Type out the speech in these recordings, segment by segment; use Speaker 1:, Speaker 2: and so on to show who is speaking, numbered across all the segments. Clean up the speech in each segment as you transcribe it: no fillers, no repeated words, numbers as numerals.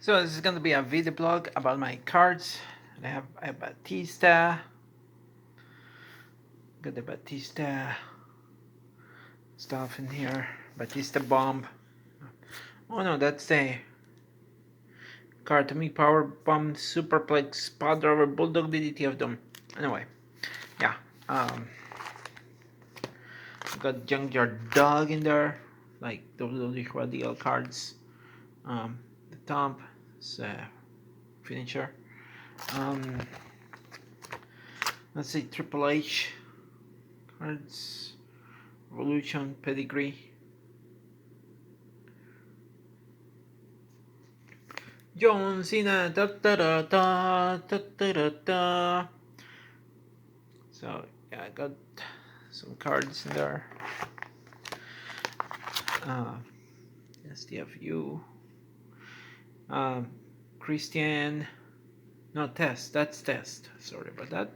Speaker 1: So this is going to be a video blog about my cards. I have Batista. Got the Batista stuff in here. Batista bomb. Oh no, that's the card to me. Power bomb, superplex, spot driver, bulldog DDT of them. Anyway, yeah. Got junkyard dog in there, like WWE RAW Deal cards. The top is finisher. Let's see, Triple H cards, Revolution, Pedigree, John Cena, da da da da da da da da. So yeah, I got some cards in there. STFU, Christian, no Test, that's Test. Sorry about that.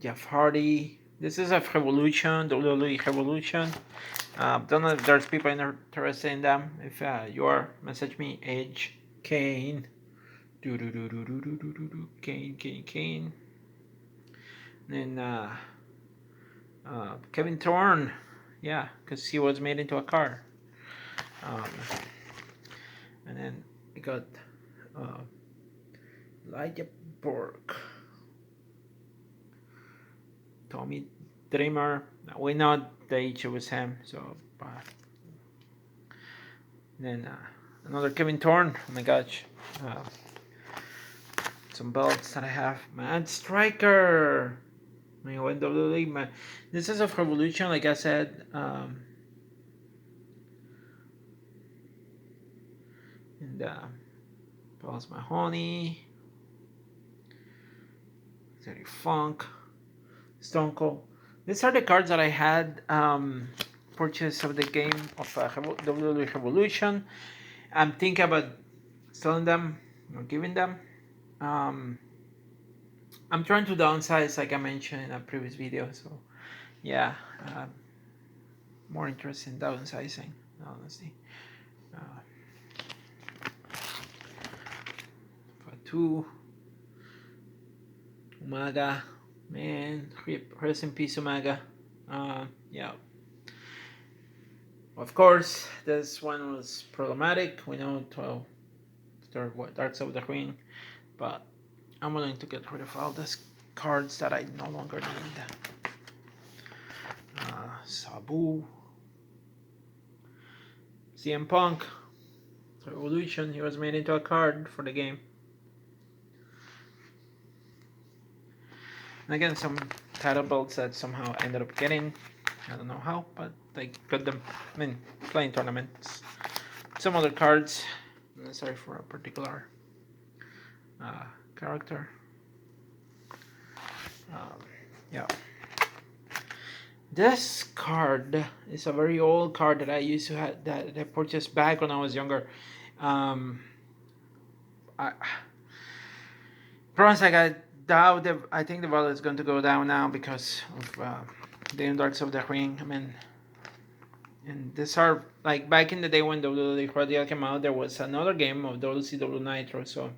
Speaker 1: Jeff Hardy. This is a Revolution, WWE Revolution. Don't know if there's people interested in them. If you are, message me. Edge, Kane, Kane. And then Kevin Thorne, yeah, because he was made into a car. And then I got Elijah Burke. Tommy Dreamer. We know the age was him. So, then another Kevin Thorne. Oh my gosh. Some belts that I have. Mad Striker. My WWE. Man. This is a Revolution, like I said. And Paul's Mahoney. Terry Funk. Stone Cold. These are the cards that I had purchased of the game of WWE Revolution. I'm thinking about selling them or giving them. I'm trying to downsize, like I mentioned in a previous video. So yeah, more interested in downsizing, honestly. Fatu, Umaga. Man, rest in peace, Omega. Yeah. Of course, this one was problematic. We know 12 Darts of the Ring, but I'm willing to get rid of all these cards that I no longer need. Sabu, CM Punk, Revolution. He was made into a card for the game. And again, some title belts that somehow ended up getting. I don't know how, but they got them. I mean, playing tournaments. Some other cards necessary for a particular character. Yeah. This card is a very old card that I used to have, that I purchased back when I was younger. Promise, I doubt that. I think the value is going to go down now because of the Darts of the Ring. I mean, and these are like back in the day when WWE RAW Deal came out. There was another game of WCW Nitro, so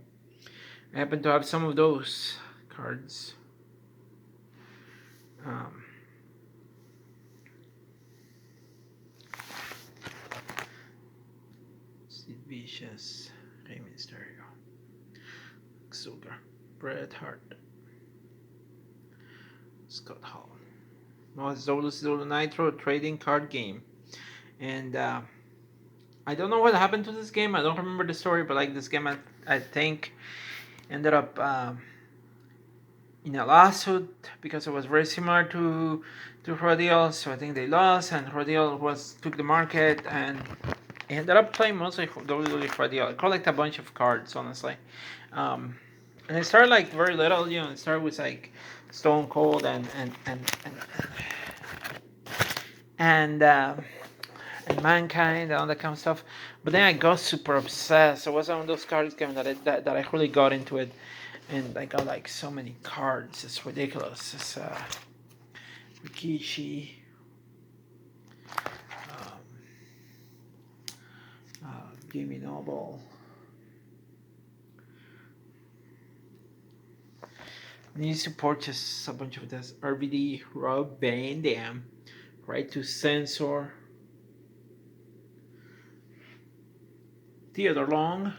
Speaker 1: I happen to have some of those cards. Sid Vicious, Rey Mysterio, Sugar, Bret Hart, Scott Hall. No, it's WCW Nitro trading card game, and I don't know what happened to this game. I don't remember the story, but like this game, I think ended up in a lawsuit because it was very similar to RAW Deal. So I think they lost, and RAW Deal took the market, and I ended up playing mostly WWE RAW Deal. I collect a bunch of cards, honestly. And it started like very little, you know. It started with like Stone Cold and Mankind and all that kind of stuff. But then I got super obsessed. It was one of those cards games that I really got into it, and I got like so many cards. It's ridiculous. It's Rikishi, Jimmy Noble. Needs to purchase a bunch of this RVD Rob Van Dam, right to censor. Theodore Long,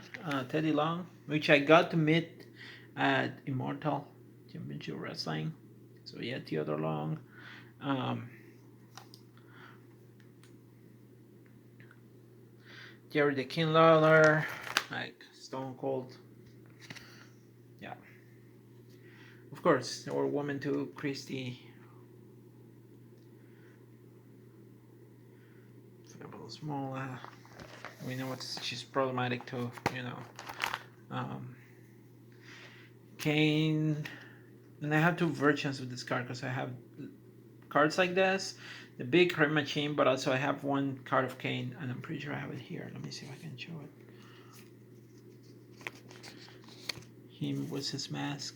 Speaker 1: Teddy Long, which I got to meet at Immortal Championship Wrestling. So yeah, Theodore Long. Jerry the King Lawler, like Stone Cold. Yeah. Of course, there were women too, Christy. Small. We know she's problematic too, you know. Kane, and I have two versions of this card because I have cards like this, the big card machine, but also I have one card of Kane, and I'm pretty sure I have it here. Let me see if I can show it. Him with his mask.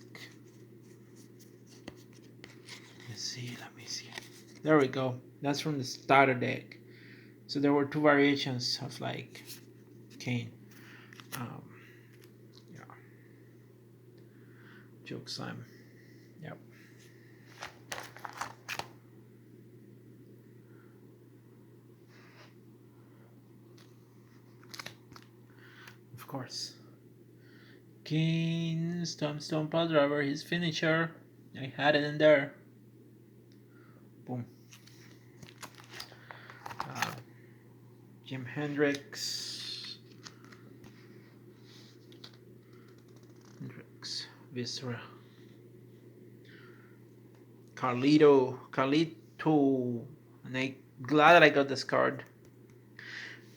Speaker 1: Let me see. There we go. That's from the starter deck. So there were two variations of like Kane. Yeah. Joke Slam. Yep. Of course. Kane, Stone Pile Driver, his finisher. I had it in there. Boom. Jim Hendrix, Viscera, Carlito, and I'm glad that I got this card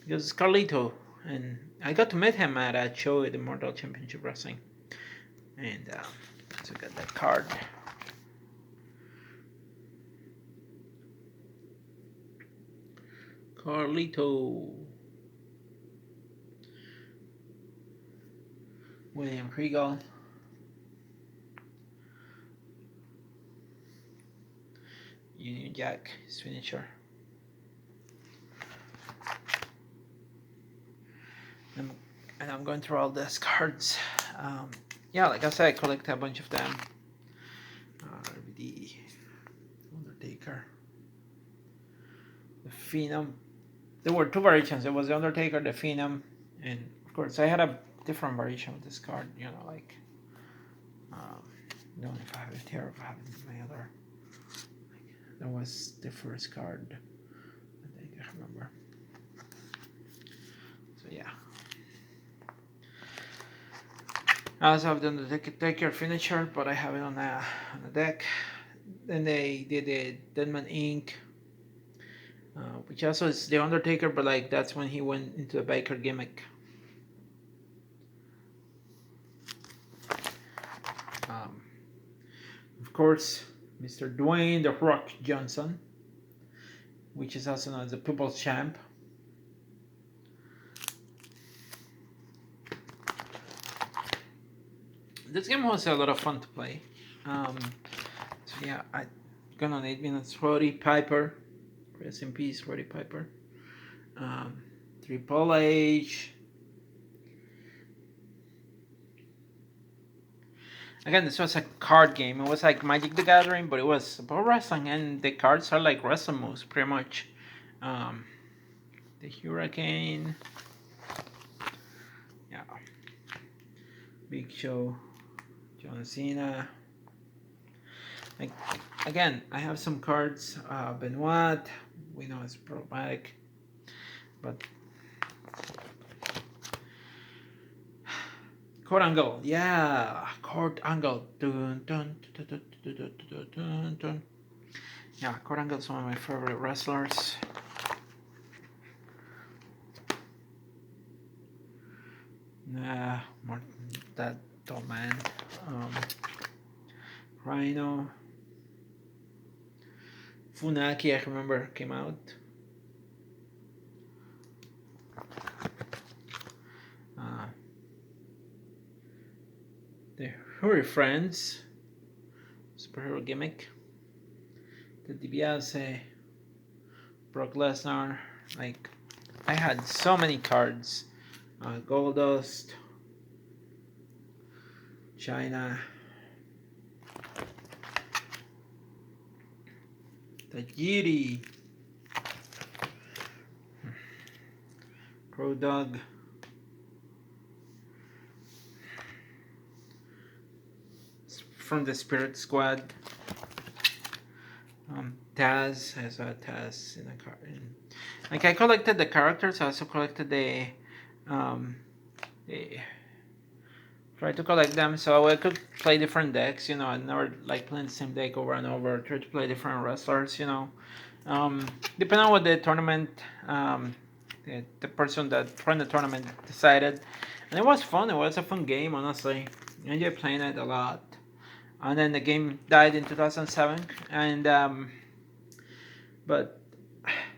Speaker 1: because it's Carlito, and I got to meet him at a show at the Immortal Championship Wrestling, and so I got that card. Carlito, William Regal, Union Jack, his finisher. And I'm going through all these cards. Yeah, like I said, I collect a bunch of them. The Undertaker, the Phenom. There were two variations. It was the Undertaker, the Phenom, and of course I had a different variation of this card. You know, like I don't know if I have it here, if I have it in my other. Like, that was the first card. I think I remember. So yeah. I also have the Undertaker finisher, but I have it on the deck. Then they did the Deadman Inc., which also is the Undertaker, but like that's when he went into the biker gimmick. Of course, Mr. Dwayne The Rock Johnson, which is also known as the People's Champ. This game was a lot of fun to play. So yeah, I'm gonna on 8 minutes. Roddy Piper, rest in peace, Roddy Piper. Triple H. Again, this was a card game. It was like Magic the Gathering, but it was about wrestling, and the cards are like wrestling moves, pretty much. The Hurricane. Yeah. Big Show. John Cena. Like, again, I have some cards. Benoit. We know it's problematic. But Kurt Angle, yeah, Kurt Angle. Dun, dun, dun, dun, dun, dun, dun, dun, dun. Yeah, Kurt Angle is one of my favorite wrestlers. More that tall man. Rhino Funaki, I remember, came out. The Hurry Friends, superhero gimmick. The DiBiase, Brock Lesnar. Like, I had so many cards Goldust, China, Tajiri, Crow Dog, from the Spirit Squad. Taz, I saw Taz in a card. Like, I collected the characters. I also collected the try to collect them so I could play different decks. You know, I never like playing the same deck over and over. Try to play different wrestlers. You know, depending on what the tournament, the person that ran the tournament decided, and it was fun. It was a fun game, honestly. I enjoyed playing it a lot. And then the game died in 2007, and but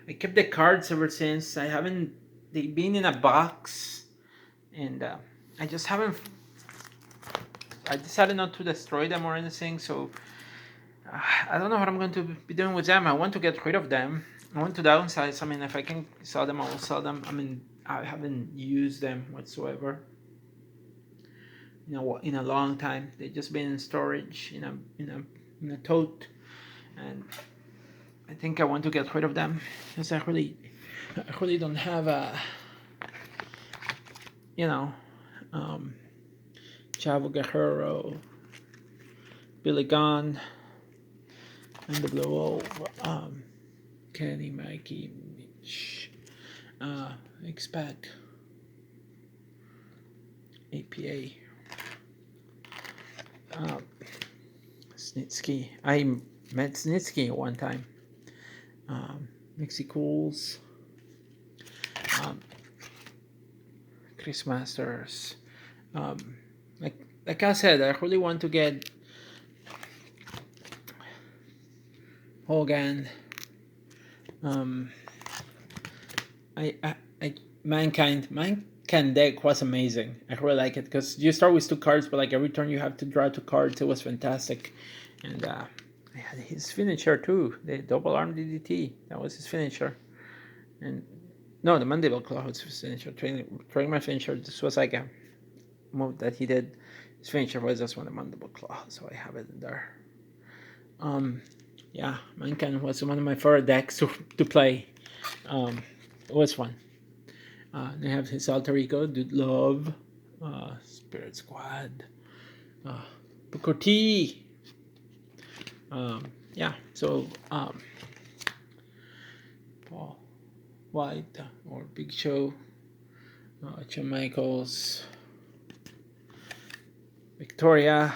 Speaker 1: I kept the cards ever since. I haven't. They've been in a box, and I just haven't. I decided not to destroy them or anything, so I don't know what I'm going to be doing with them. I want to get rid of them. I want to downsize. I mean, if I can sell them, I will sell them. I mean, I haven't used them whatsoever. You know, in a long time. They've just been in storage in a tote, and I think I want to get rid of them because I really don't have a, you know, Chavo Guerrero, Billy Gunn, and the Blue Kenny, Mikey, Mitch, X-Pac, APA, Snitsky. I met Snitsky one time. Mexicools, Chris Masters. Like I said, I really want to get Hogan. I Mankind deck was amazing. I really like it because you start with 2 cards, but like every turn you have to draw 2 cards. It was fantastic, and I had his finisher too, the double arm DDT. That was his finisher, and no, the mandible claw was his finisher. Trading my finisher. This was like a move that he did. His finisher was just one, the mandible claw, so I have it in there. Yeah, Mankind was one of my favorite decks to play. It was fun. They have his alter ego, Dude Love, Spirit Squad, Booker T. Yeah, so Paul White or Big Show, Shawn Michaels, Victoria.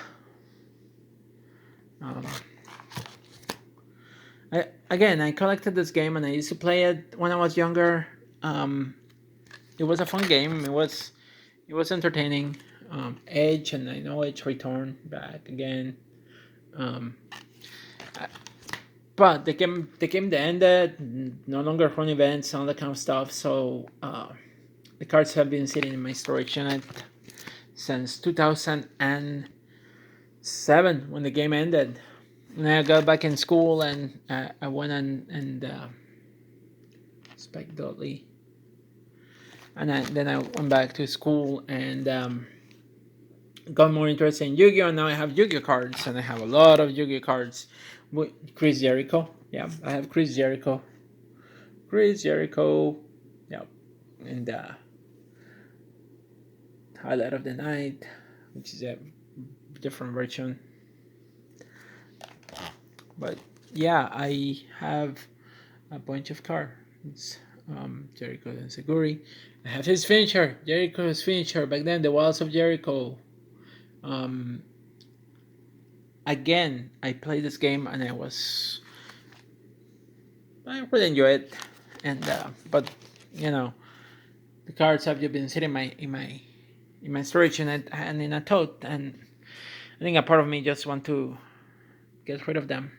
Speaker 1: I collected this game and I used to play it when I was younger. It was a fun game. It was entertaining. Edge, and I know Edge returned back again. But the game ended. No longer run events, all that kind of stuff. So the cards have been sitting in my storage unit since 2007 when the game ended. And I got back in school and I went and Spike Dudley. And then I went back to school and got more interested in Yu-Gi-Oh! And now I have Yu-Gi-Oh! Cards, and I have a lot of Yu-Gi-Oh! Cards. With Chris Jericho. Yeah, I have Chris Jericho. Yeah. And Highlight of the Night, which is a different version. But yeah, I have a bunch of cards. Jericho and Seguri. I have his finisher, Jericho's finisher. Back then, the Walls of Jericho. Again, I played this game and I really enjoy it. And but you know, the cards have just been sitting in my storage unit and in a tote, and I think a part of me just want to get rid of them.